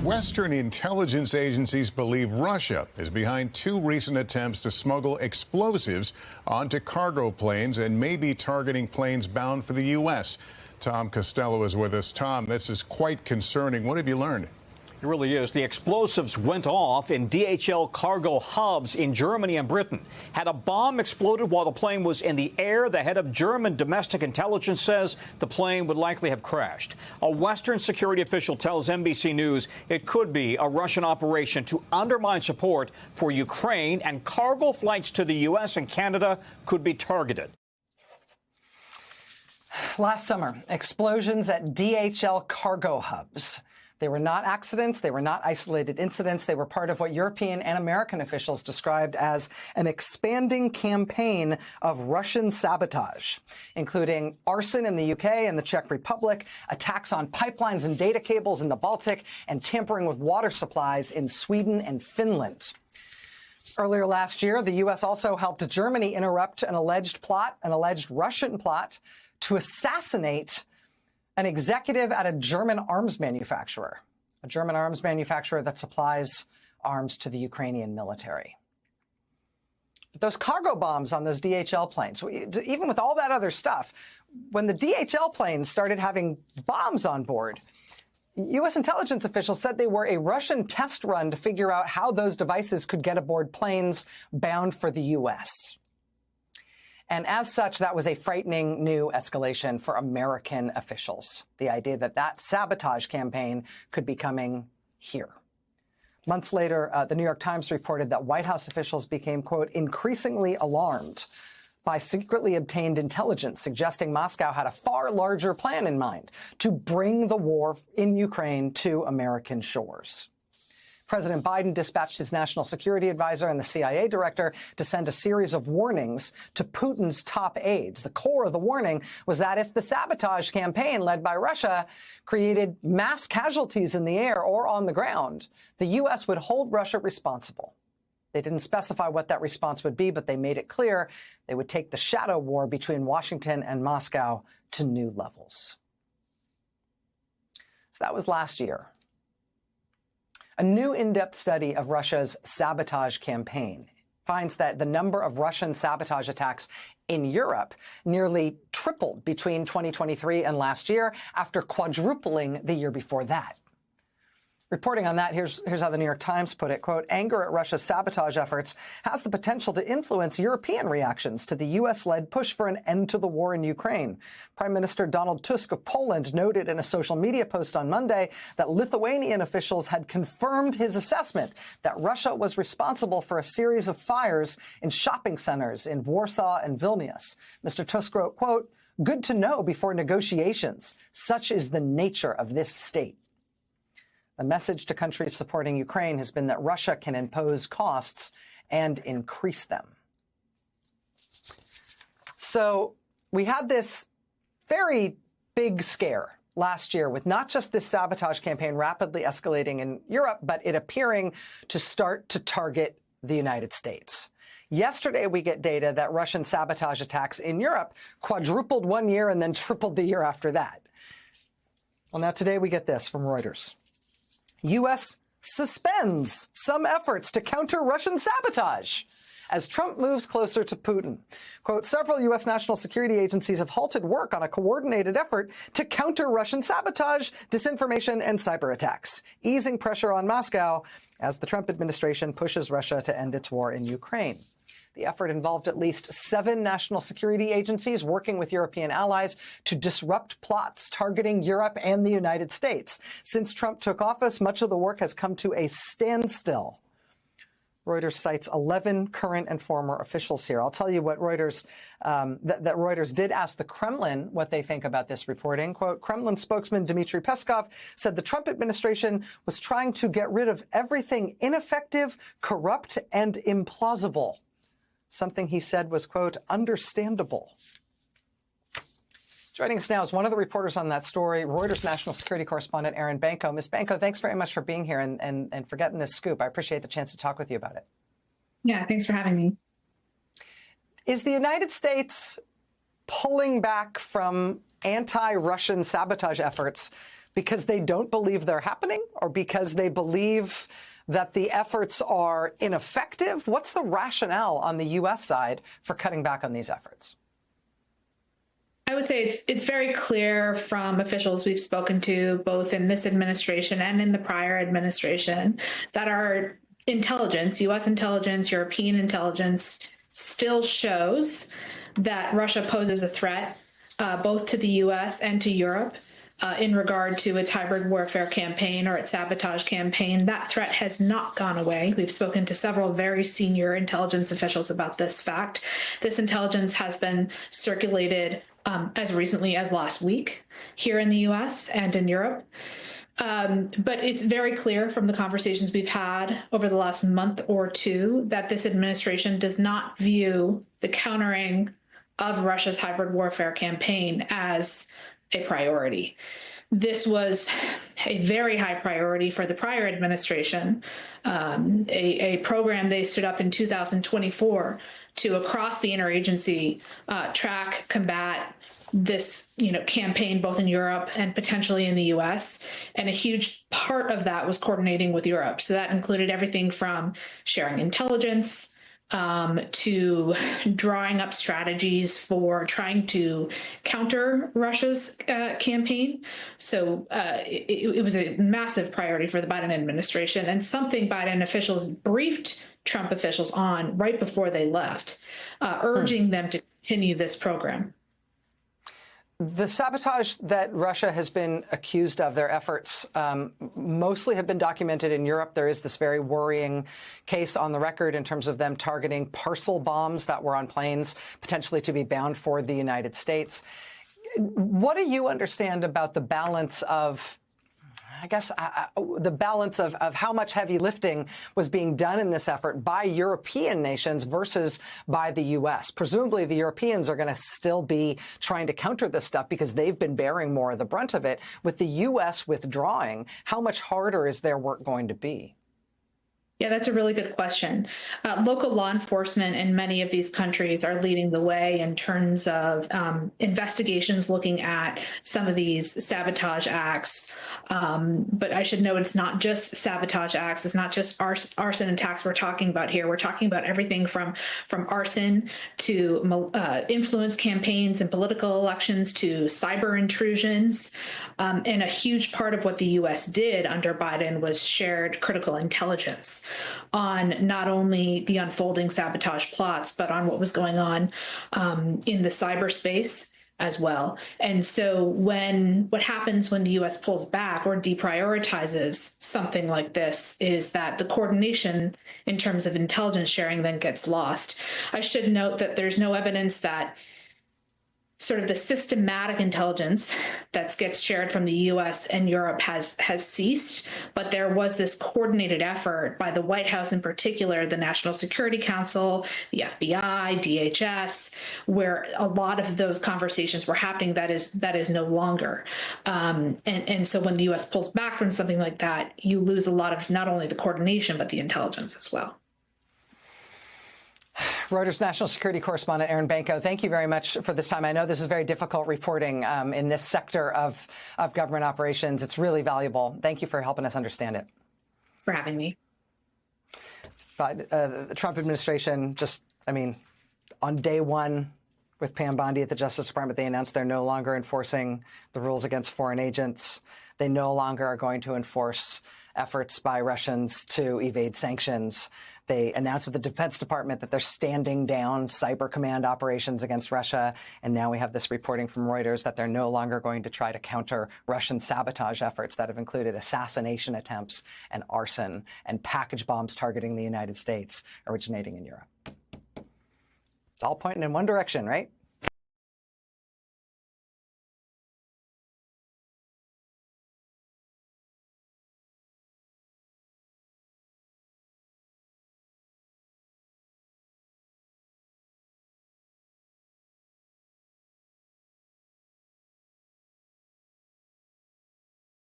Western intelligence agencies believe Russia is behind two recent attempts to smuggle explosives onto cargo planes and may be targeting planes bound for the U.S. Tom Costello is with us. Tom, this is quite concerning. What have you learned? It really is. The explosives went off in DHL cargo hubs in Germany and Britain. Had a bomb exploded while the plane was in the air, the head of German domestic intelligence says the plane would likely have crashed. A Western security official tells NBC News it could be a Russian operation to undermine support for Ukraine, and cargo flights to the U.S. and Canada could be targeted. Last summer, explosions at DHL cargo hubs. They were not accidents. They were not isolated incidents. They were part of what European and American officials described as an expanding campaign of Russian sabotage, including arson in the UK and the Czech Republic, attacks on pipelines and data cables in the Baltic, and tampering with water supplies in Sweden and Finland. Earlier last year, the U.S. also helped Germany interrupt an alleged Russian plot to assassinate an executive at a German arms manufacturer that supplies arms to the Ukrainian military. But those cargo bombs on those DHL planes, even with all that other stuff, when the DHL planes started having bombs on board, U.S. intelligence officials said they were a Russian test run to figure out how those devices could get aboard planes bound for the U.S. And as such, that was a frightening new escalation for American officials. The idea that that sabotage campaign could be coming here. Months later, the New York Times reported that White House officials became, quote, increasingly alarmed by secretly obtained intelligence suggesting Moscow had a far larger plan in mind to bring the war in Ukraine to American shores. President Biden dispatched his national security advisor and the CIA director to send a series of warnings to Putin's top aides. The core of the warning was that if the sabotage campaign led by Russia created mass casualties in the air or on the ground, the U.S. would hold Russia responsible. They didn't specify what that response would be, but they made it clear they would take the shadow war between Washington and Moscow to new levels. So that was last year. A new in-depth study of Russia's sabotage campaign finds that the number of Russian sabotage attacks in Europe nearly tripled between 2023 and last year, after quadrupling the year before that. Reporting on that, here's how the New York Times put it, quote, anger at Russia's sabotage efforts has the potential to influence European reactions to the U.S.-led push for an end to the war in Ukraine. Prime Minister Donald Tusk of Poland noted in a social media post on Monday that Lithuanian officials had confirmed his assessment that Russia was responsible for a series of fires in shopping centers in Warsaw and Vilnius. Mr. Tusk wrote, quote, good to know before negotiations. Such is the nature of this state. The message to countries supporting Ukraine has been that Russia can impose costs and increase them. So we had this very big scare last year with not just this sabotage campaign rapidly escalating in Europe, but it appearing to start to target the United States. Yesterday, we get data that Russian sabotage attacks in Europe quadrupled one year and then tripled the year after that. Well, now today we get this from Reuters. U.S. suspends some efforts to counter Russian sabotage as Trump moves closer to Putin. Quote, several U.S. national security agencies have halted work on a coordinated effort to counter Russian sabotage, disinformation, and cyber attacks, easing pressure on Moscow as the Trump administration pushes Russia to end its war in Ukraine. The effort involved at least 7 national security agencies working with European allies to disrupt plots targeting Europe and the United States. Since Trump took office, much of the work has come to a standstill. Reuters cites 11 current and former officials here. I'll tell you what Reuters, that Reuters did ask the Kremlin what they think about this reporting. Quote, Kremlin spokesman Dmitry Peskov said the Trump administration was trying to get rid of everything ineffective, corrupt, and implausible. Something he said was, quote, understandable. Joining us now is one of the reporters on that story, Reuters national security correspondent Erin Banko. Ms. Banko, thanks very much for being here and for getting this scoop. I appreciate the chance to talk with you about it. Yeah, thanks for having me. Is the United States pulling back from anti-Russian sabotage efforts Because they don't believe they're happening, or because they believe that the efforts are ineffective? What's the rationale on the U.S. side for cutting back on these efforts? I would say it's very clear from officials we've spoken to, both in this administration and in the prior administration, that our intelligence, U.S. intelligence, European intelligence, still shows that Russia poses a threat both to the U.S. and to Europe in regard to its hybrid warfare campaign or its sabotage campaign. That threat has not gone away. We've spoken to several very senior intelligence officials about this fact. This intelligence has been circulated as recently as last week here in the U.S. and in Europe. But it's very clear from the conversations we've had over the last month or two that this administration does not view the countering of Russia's hybrid warfare campaign as a priority. This was a very high priority for the prior administration, a program they stood up in 2024 to, across the interagency, track, combat this campaign both in Europe and potentially in the U.S. And a huge part of that was coordinating with Europe. So that included everything from sharing intelligence to drawing up strategies for trying to counter Russia's campaign. So it was a massive priority for the Biden administration, and something Biden officials briefed Trump officials on right before they left, urging them to continue this program. The sabotage that Russia has been accused of, their efforts, mostly have been documented in Europe. There is this very worrying case on the record in terms of them targeting parcel bombs that were on planes, potentially to be bound for the United States. What do you understand about the balance of, the balance of how much heavy lifting was being done in this effort by European nations versus by the U.S.? Presumably, the Europeans are going to still be trying to counter this stuff because they've been bearing more of the brunt of it. With the U.S. withdrawing, how much harder is their work going to be? Yeah, that's a really good question. Local law enforcement in many of these countries are leading the way in terms of investigations looking at some of these sabotage acts. But I should note it's not just sabotage acts. It's not just arson attacks we're talking about here. We're talking about everything from arson to influence campaigns and political elections to cyber intrusions. And a huge part of what the U.S. did under Biden was shared critical intelligence on not only the unfolding sabotage plots, but on what was going on in the cyberspace as well. And so what happens when the U.S. pulls back or deprioritizes something like this is that the coordination in terms of intelligence sharing then gets lost. I should note that there's no evidence that sort of the systematic intelligence that gets shared from the U.S. and Europe has ceased, but there was this coordinated effort by the White House, in particular, the National Security Council, the FBI, DHS, where a lot of those conversations were happening. That is no longer. And so when the U.S. pulls back from something like that, you lose a lot of not only the coordination, but the intelligence as well. Reuters national security correspondent Erin Banco, thank you very much for this time. I know this is very difficult reporting in this sector of government operations. It's really valuable. Thank you for helping us understand it. Thanks for having me. But the Trump administration on day one with Pam Bondi at the Justice Department, they announced they're no longer enforcing the rules against foreign agents. They no longer are going to enforce efforts by Russians to evade sanctions. They announced at the Defense Department that they're standing down cyber command operations against Russia. And now we have this reporting from Reuters that they're no longer going to try to counter Russian sabotage efforts that have included assassination attempts and arson and package bombs targeting the United States originating in Europe. It's all pointing in one direction, right?